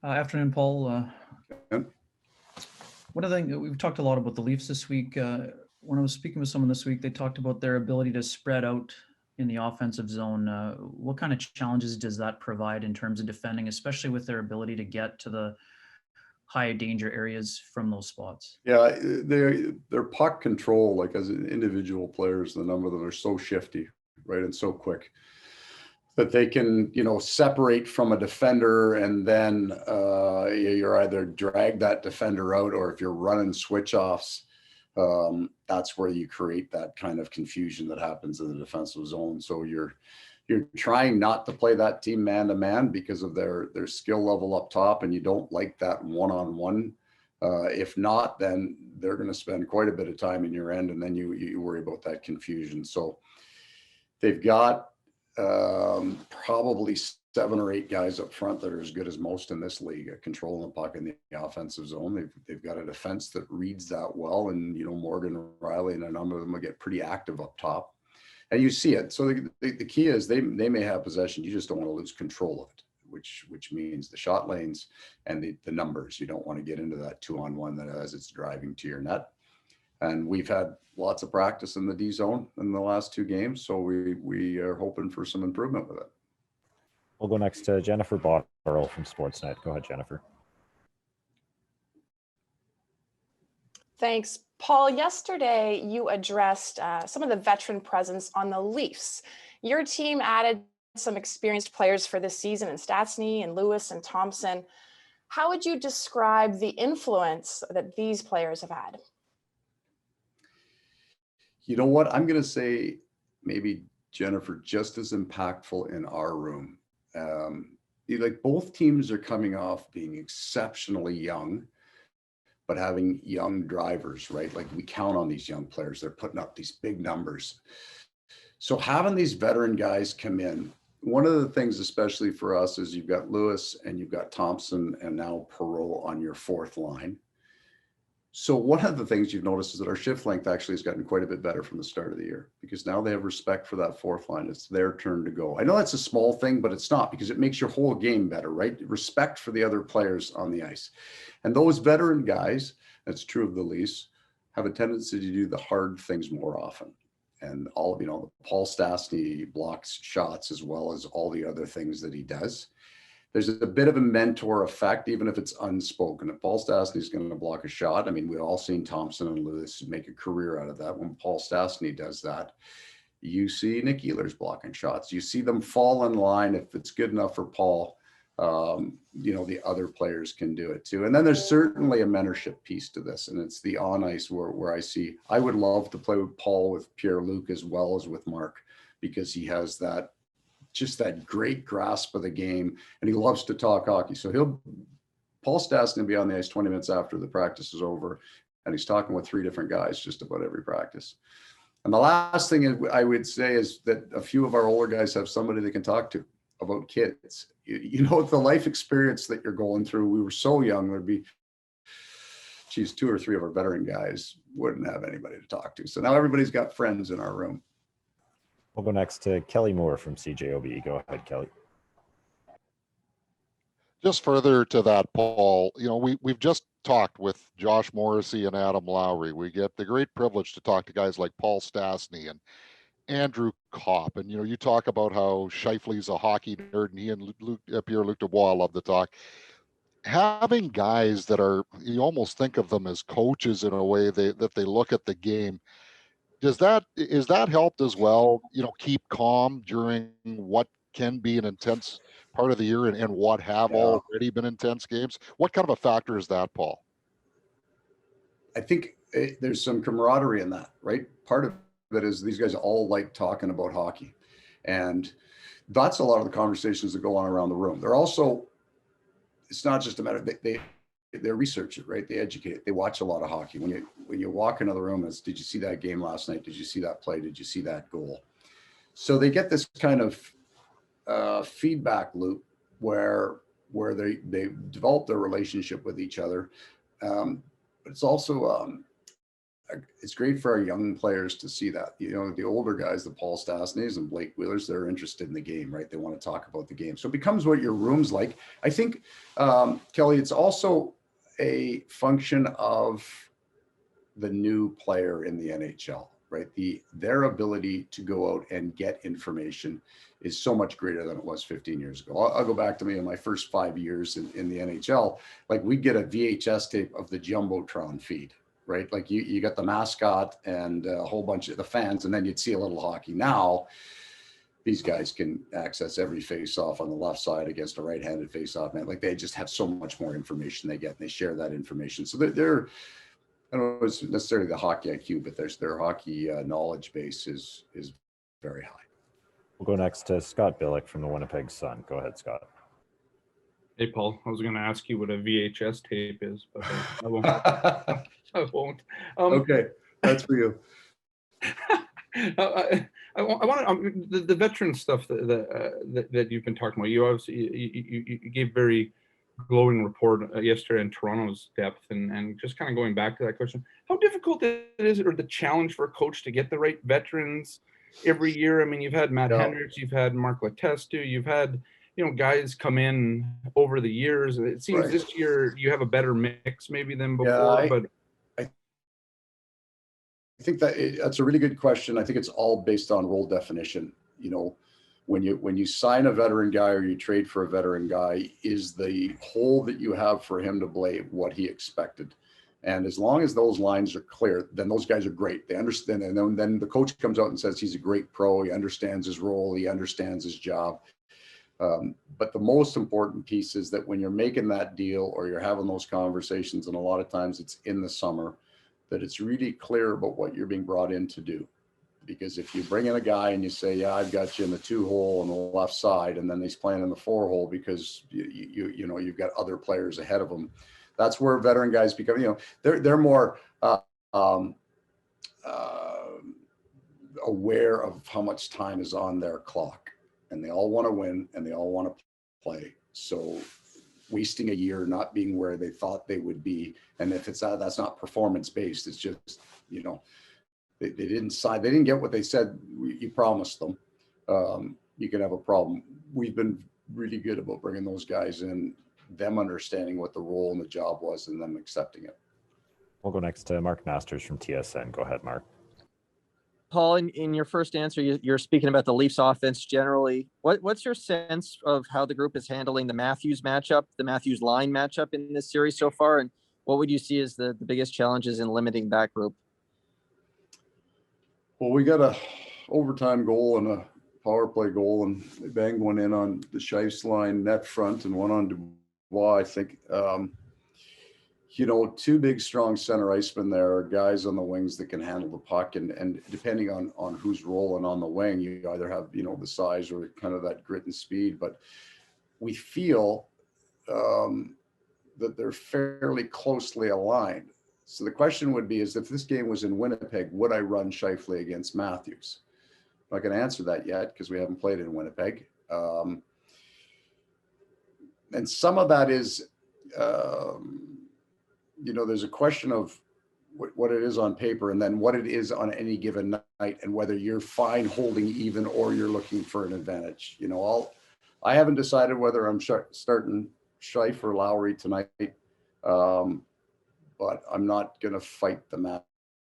Afternoon, Paul. Yep. One of the things we've talked a lot about the Leafs this week. When I was speaking with someone this week, they talked about their ability to spread out in the offensive zone. What kind of challenges does that provide in terms of defending, especially with their ability to get to the high danger areas from those spots? Yeah, their puck control, like as individual players, the number of them are so shifty, right, and so quick that they can, separate from a defender, and then you're either drag that defender out, or if you're running switch offs, that's where you create that kind of confusion that happens in the defensive zone. So you're trying not to play that team man to man because of their skill level up top, and you don't like that one-on-one. If not, then they're going to spend quite a bit of time in your end, and then you worry about that confusion. So they've got probably 7 or 8 guys up front that are as good as most in this league at controlling the puck in the offensive zone. They've got a defense that reads that well, and Morgan Riley and a number of them will get pretty active up top, and you see it. So the key is they may have possession, you just don't want to lose control of it, which means the shot lanes and the numbers. You don't want to get into that 2-on-1 that as it's driving to your net. And we've had lots of practice in the D zone in the last 2 games, so we are hoping for some improvement with it. We'll go next to Jennifer Botterill from Sportsnet. Go ahead, Jennifer. Thanks. Paul, yesterday you addressed some of the veteran presence on the Leafs. Your team added some experienced players for this season in Stastny and Lewis and Thompson. How would you describe the influence that these players have had? You know what? I'm going to say maybe, Jennifer, just as impactful in our room. Like both teams are coming off being exceptionally young, but having young drivers, right? Like we count on these young players. They're putting up these big numbers. So having these veteran guys come in, one of the things, especially for us, is you've got Lewis and you've got Thompson and now Perreault on your 4th line. So one of the things you've noticed is that our shift length actually has gotten quite a bit better from the start of the year, because now they have respect for that 4th line. It's their turn to go. I know that's a small thing, but it's not, because it makes your whole game better, right? Respect for the other players on the ice. And those veteran guys, that's true of the Leafs, have a tendency to do the hard things more often. And all, Paul Stastny blocks shots as well as all the other things that he does. There's a bit of a mentor effect, even if it's unspoken. If Paul Stastny is going to block a shot, I mean, we've all seen Thompson and Lewis make a career out of that. When Paul Stastny does that, you see Nick Ehlers blocking shots. You see them fall in line. If it's good enough for Paul, the other players can do it too. And then there's certainly a mentorship piece to this, and it's the on ice where I would love to play with Paul, with Pierre-Luc, as well as with Mark, because he has just that great grasp of the game, and he loves to talk hockey. So Paul Stastny will be on the ice 20 minutes after the practice is over, and he's talking with 3 different guys just about every practice. And the last thing I would say is that a few of our older guys have somebody they can talk to about kids. The life experience that you're going through. We were so young, there'd be, 2 or 3 of our veteran guys wouldn't have anybody to talk to. So now everybody's got friends in our room. We'll go next to Kelly Moore from CJOB. Go ahead, Kelly. Just further to that, Paul, we've just talked with Josh Morrissey and Adam Lowry. We get the great privilege to talk to guys like Paul Stastny and Andrew Kopp. And, you talk about how Scheifele's a hockey nerd, and he and Pierre-Luc Dubois love to talk. Having guys that you almost think of them as coaches in a way that they look at the game. Is that helped as well, keep calm during what can be an intense part of the year and what have already been intense games? What kind of a factor is that, Paul? I think there's some camaraderie in that, right? Part of it is these guys all like talking about hockey. And that's a lot of the conversations that go on around the room. They're also, it's not just a matter, they research it, right? They educate it. They watch a lot of hockey. When you walk into the room, it's, did you see that game last night? Did you see that play? Did you see that goal? So they get this kind of feedback loop where they develop their relationship with each other. But it's also it's great for our young players to see that. You know, the older guys, the Paul Stastnys and Blake Wheelers, they're interested in the game, right? They want to talk about the game. So it becomes what your room's like. I think, Kelly, it's also a function of the new player in the NHL, right? Their ability to go out and get information is so much greater than it was 15 years ago. I'll go back to me in my first 5 years in the NHL. Like, we'd get a VHS tape of the Jumbotron feed, right? Like, you got the mascot and a whole bunch of the fans, and then you'd see a little hockey. Now, these guys can access every face-off on the left side against a right-handed face-off, man. Like, they just have so much more information they get, and they share that information. So they're I don't know if it's necessarily the hockey IQ, but their hockey knowledge base is very high. We'll go next to Scott Billick from the Winnipeg Sun. Go ahead, Scott. Hey, Paul. I was going to ask you what a VHS tape is, but I won't. I won't. Okay, that's for you. I want the veteran stuff that you've been talking about. You obviously you gave very glowing report yesterday in Toronto's depth, and just kind of going back to that question, how difficult is it, or the challenge for a coach to get the right veterans every year? I mean, you've had Matt Hendricks, you've had Mark Letestu, you've had, you know, guys come in over the years. It seems this year you have a better mix maybe than before. But I think that's a really good question. I think it's all based on role definition. You know, when you sign a veteran guy or you trade for a veteran guy, is the hole that you have for him to play what he expected? And as long as those lines are clear, then those guys are great. They understand, and then the coach comes out and says he's a great pro. He understands his role. He understands his job. But the most important piece is that when you're making that deal or you're having those conversations, and a lot of times it's in the summer, that it's really clear about what you're being brought in to do. Because if you bring in a guy and you say, yeah, I've got you in the 2-hole on the left side, and then he's playing in the 4-hole because you know you've got other players ahead of him, that's where veteran guys become, you know, they're more aware of how much time is on their clock, and they all want to win and they all want to play. So wasting a year not being where they thought they would be, and if it's that's not performance based, it's just, you know, they didn't sign, they didn't get what they said you promised them, you can have a problem. We've been really good about bringing those guys in, them understanding what the role and the job was, and them accepting it. We'll go next to Mark Masters from TSN. Go ahead, Mark. Paul, in your first answer, you're speaking about the Leafs offense generally. What's your sense of how the group is handling the Matthews matchup, the Matthews line matchup in this series so far? And what would you see as the biggest challenges in limiting that group? Well, we got a overtime goal and a power play goal, and they banged one in on the Scheif's line net front and one on Dubois, I think. You know, two big, strong center icemen there are guys on the wings that can handle the puck. And depending on who's rolling on the wing, you either have, you know, the size or kind of that grit and speed. But we feel that they're fairly closely aligned. So the question would be, is if this game was in Winnipeg, would I run Scheifele against Matthews? I'm not going to answer that yet because we haven't played in Winnipeg. And some of that is, you know, there's a question of what it is on paper and then what it is on any given night, and whether you're fine holding even or you're looking for an advantage. You know, I haven't decided whether I'm starting Scheif or Lowry tonight, but I'm not going to fight the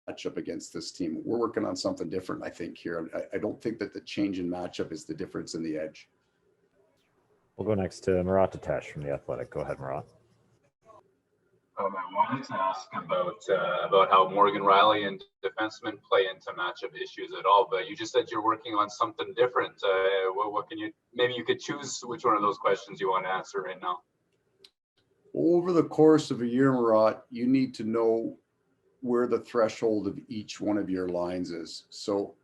matchup against this team. We're working on something different, I think, here. I don't think that the change in matchup is the difference in the edge. We'll go next to Murat Atesh from The Athletic. Go ahead, Murat. I wanted to ask about how Morgan Riley and defensemen play into matchup issues at all, but you just said you're working on something different. What can you, maybe you could choose which one of those questions you want to answer right now? Over the course of a year, Murat, you need to know where the threshold of each one of your lines is. So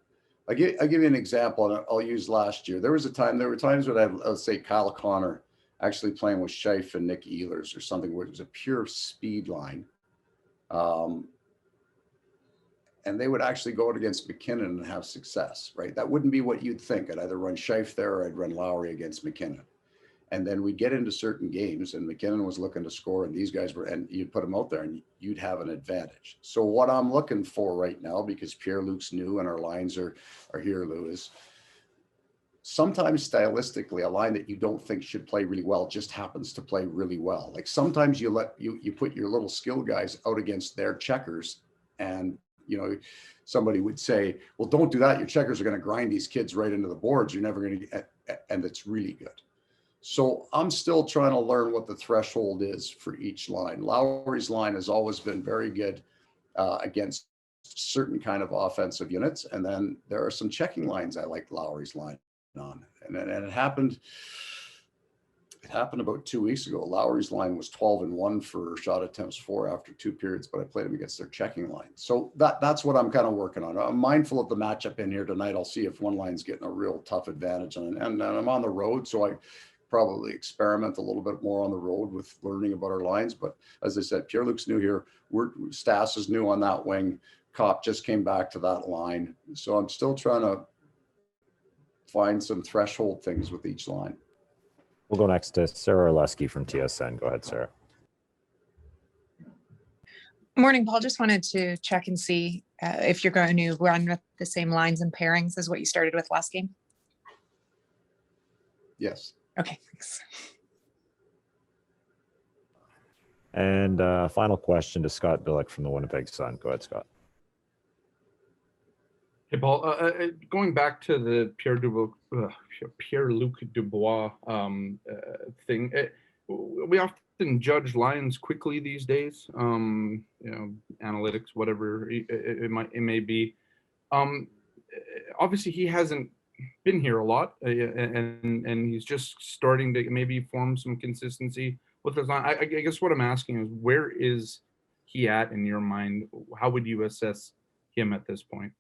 I'll give you an example, and I'll use last year. There were times when I'll say Kyle Connor actually playing with Scheif and Nick Ehlers or something where it was a pure speed line. And they would actually go out against McKinnon and have success, right? That wouldn't be what you'd think. I'd either run Scheif there or I'd run Lowry against McKinnon. And then we'd get into certain games and McKinnon was looking to score and these guys were, and you'd put them out there and you'd have an advantage. So what I'm looking for right now, because Pierre-Luc's new and our lines are here, Lou, is sometimes stylistically a line that you don't think should play really well just happens to play really well. Like sometimes you put your little skill guys out against their checkers and, you know, somebody would say, well, don't do that. Your checkers are going to grind these kids right into the boards. You're never going to get, and it's really good. So I'm still trying to learn what the threshold is for each line. Lowry's line has always been very good against certain kind of offensive units. And then there are some checking lines I like Lowry's line on. And it happened about 2 weeks ago. Lowry's line was 12-1 for shot attempts 4 after 2 periods, but I played him against their checking line. So that's what I'm kind of working on. I'm mindful of the matchup in here tonight. I'll see if one line's getting a real tough advantage on it. And I'm on the road, so I probably experiment a little bit more on the road with learning about our lines. But as I said, Pierre-Luc's new here. Stas is new on that wing. Kopp just came back to that line. So I'm still trying to find some threshold things with each line. We'll go next to Sarah Orlesky from TSN. Go ahead, Sarah. Morning, Paul. Just wanted to check and see if you're going to run with the same lines and pairings as what you started with last game. Yes. Okay, thanks. And final question to Scott Billick from the Winnipeg Sun. Go ahead, Scott. Hey, Paul, going back to the Pierre-Luc Dubois thing, we often judge lines quickly these days. You know, analytics, whatever it may be. Obviously, he hasn't been here a lot, and he's just starting to maybe form some consistency with his line. I guess what I'm asking is, where is he at in your mind? How would you assess him at this point?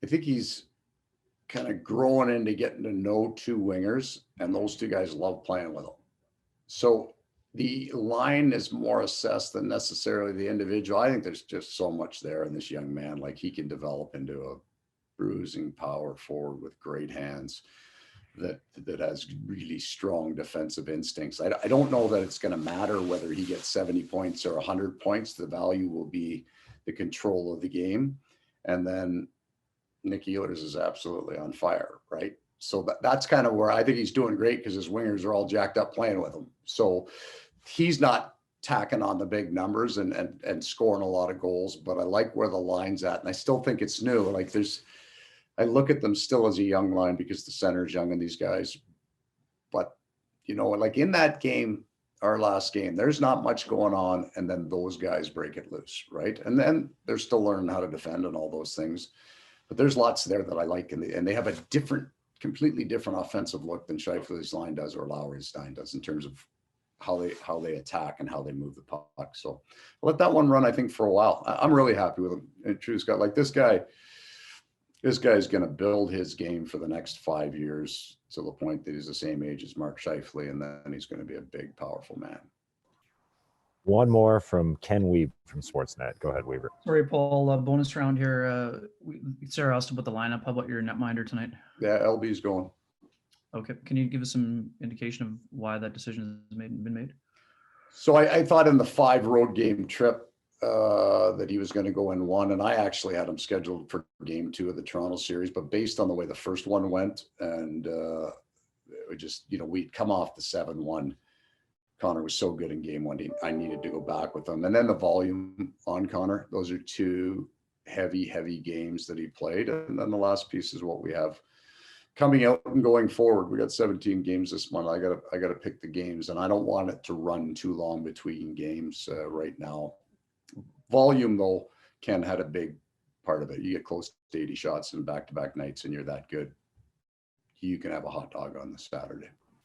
I think he's kind of growing into getting to know 2 wingers, and those 2 guys love playing with him. So the line is more assessed than necessarily the individual. I think there's just so much there in this young man. Like he can develop into a bruising power forward with great hands that has really strong defensive instincts. I don't know that it's going to matter whether he gets 70 points or 100 points. The value will be the control of the game. And then Nick Ehlers is absolutely on fire, right? So that's kind of where I think he's doing great because his wingers are all jacked up playing with him. So he's not tacking on the big numbers and scoring a lot of goals, but I like where the line's at. And I still think it's new. Like I look at them still as a young line because the center's young and these guys, but you know, like in that game, our last game, there's not much going on. And then those guys break it loose, right? And then they're still learning how to defend and all those things. But there's lots there that I like, and they have a completely different offensive look than Scheifele's line does or Lowry's line does in terms of how they attack and how they move the puck. So I'll let that one run, I think, for a while. I'm really happy with him. And true, Scott, like this guy's going to build his game for the next 5 years to the point that he's the same age as Mark Scheifele, and then he's going to be a big, powerful man. One more from Ken Weaver from Sportsnet. Go ahead, Weaver. Sorry, Paul. Bonus round here. Sarah asked about the lineup. How about your netminder tonight? Yeah, LB's going. Okay. Can you give us some indication of why that decision has been made? So I thought in the 5 road game trip that he was going to go in 1, and I actually had him scheduled for game 2 of the Toronto series, but based on the way the first one went, and it just, you know, we'd come off the 7-1. Connor was so good in game 1. I needed to go back with him. And then the volume on Connor, those are 2 heavy games that he played. And then the last piece is what we have coming out and going forward. We got 17 games this month. I got to pick the games, and I don't want it to run too long between games right now. Volume, though, Ken had a big part of it. You get close to 80 shots in back-to-back nights and you're that good, you can have a hot dog on the Saturday.